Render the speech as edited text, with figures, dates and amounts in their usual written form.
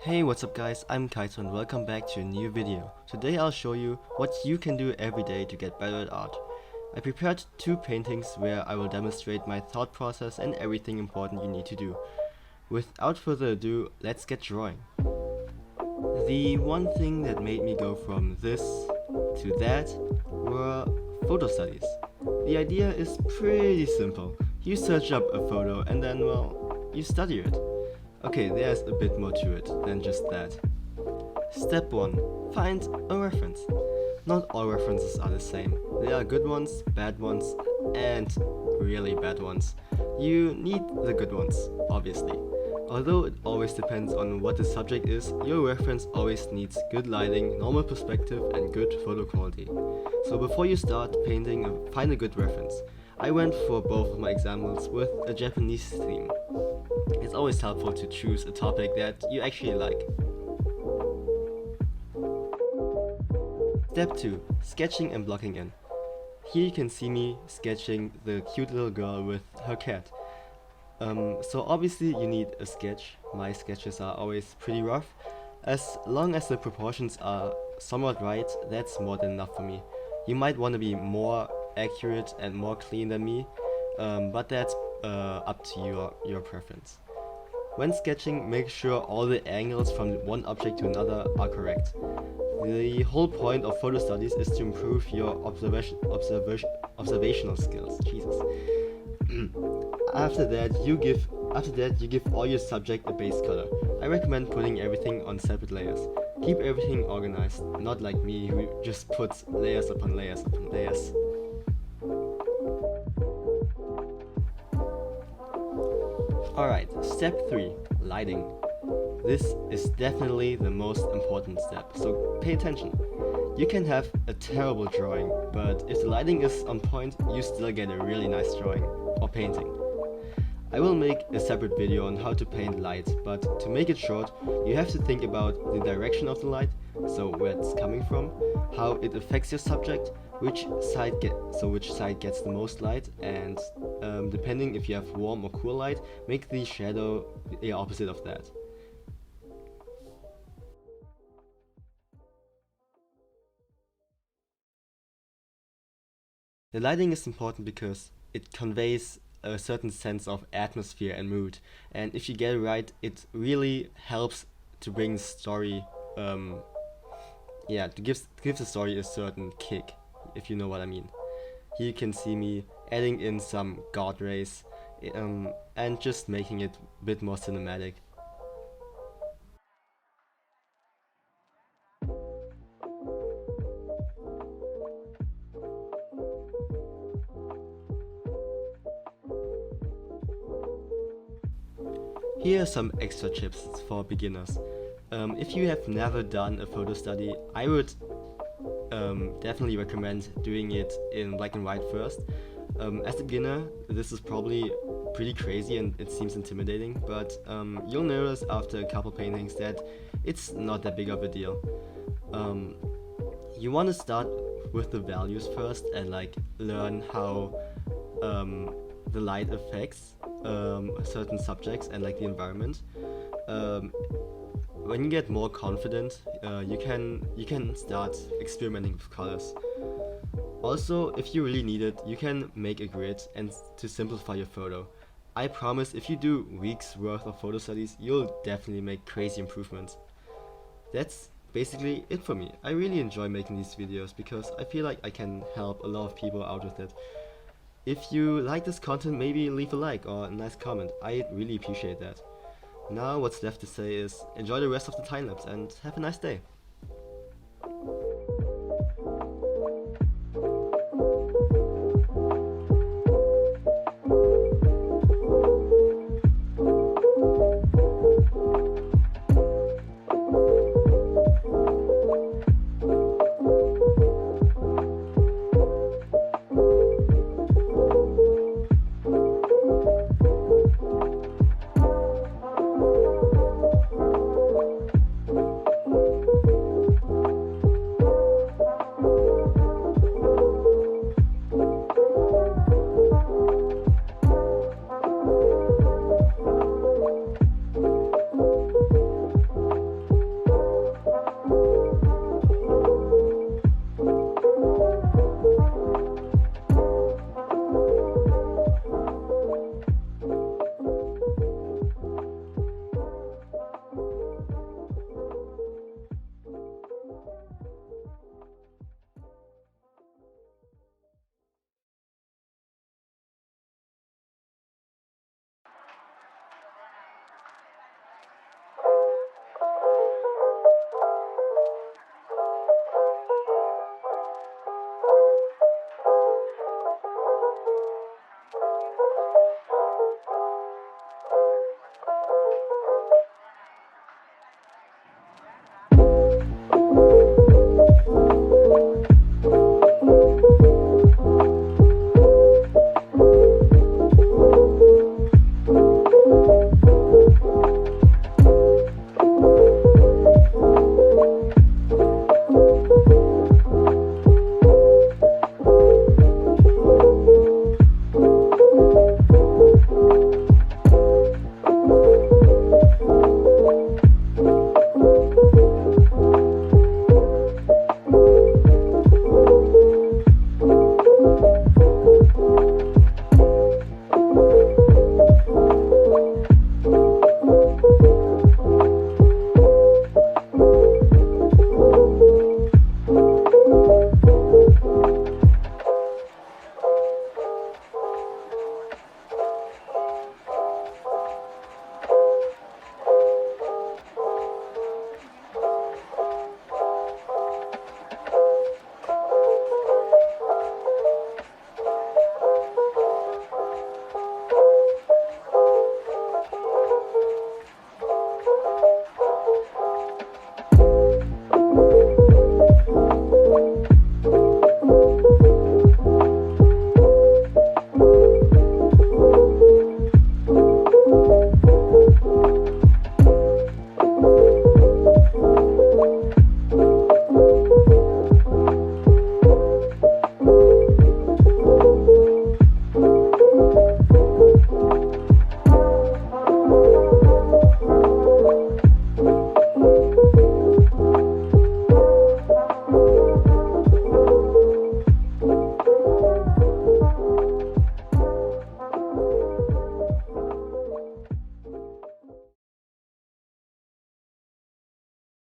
Hey, what's up guys, I'm Kaito and welcome back to a new video. Today I'll show you what you can do every day to get better at art. I prepared two paintings where I will demonstrate my thought process and everything important you need to do. Without further ado, let's get drawing. The one thing that made me go from this to that were photo studies. The idea is pretty simple. You search up a photo and then, well, you study it. Okay, there's a bit more to it than just that. Step 1. Find a reference. Not all references are the same. There are good ones, bad ones, and really bad ones. You need the good ones, obviously. Although it always depends on what the subject is, your reference always needs good lighting, normal perspective, and good photo quality. So before you start painting, find a good reference. I went for both of my examples with a Japanese theme. It's always helpful to choose a topic that you actually like. Step 2. Sketching and blocking in. Here you can see me sketching the cute little girl with her cat. So obviously you need a sketch. My sketches are always pretty rough. As long as the proportions are somewhat right, that's more than enough for me. You might want to be more accurate and more clean than me, but that's up to your preference. When sketching, make sure all the angles from one object to another are correct. The whole point of photo studies is to improve your observational skills. Jesus. After that, you give all your subject a base color. I recommend putting everything on separate layers. Keep everything organized, not like me who just puts layers upon layers upon layers. Alright, step 3. Lighting. This is definitely the most important step, so pay attention. You can have a terrible drawing, but if the lighting is on point, you still get a really nice drawing, or painting. I will make a separate video on how to paint light, but to make it short, you have to think about the direction of the light, so where it's coming from, how it affects your subject, which side gets the most light, and depending if you have warm or cool light, make the shadow the opposite of that. The lighting is important because it conveys a certain sense of atmosphere and mood, and if you get it right, it really helps to bring the story, to give the story a certain kick, if you know what I mean. Here you can see me adding in some god rays, and just making it a bit more cinematic. Here are some extra tips for beginners. If you have never done a photo study, I would definitely recommend doing it in black and white first. As a beginner, this is probably pretty crazy and it seems intimidating, but you'll notice after a couple paintings that it's not that big of a deal. You want to start with the values first and learn how the light affects certain subjects and the environment. When you get more confident, you can start experimenting with colors. Also, if you really need it, you can make a grid and to simplify your photo. I promise if you do weeks worth of photo studies, you'll definitely make crazy improvements. That's basically it for me. I really enjoy making these videos because I feel like I can help a lot of people out with it. If you like this content, maybe leave a like or a nice comment. I'd really appreciate that. Now what's left to say is enjoy the rest of the time lapse and have a nice day.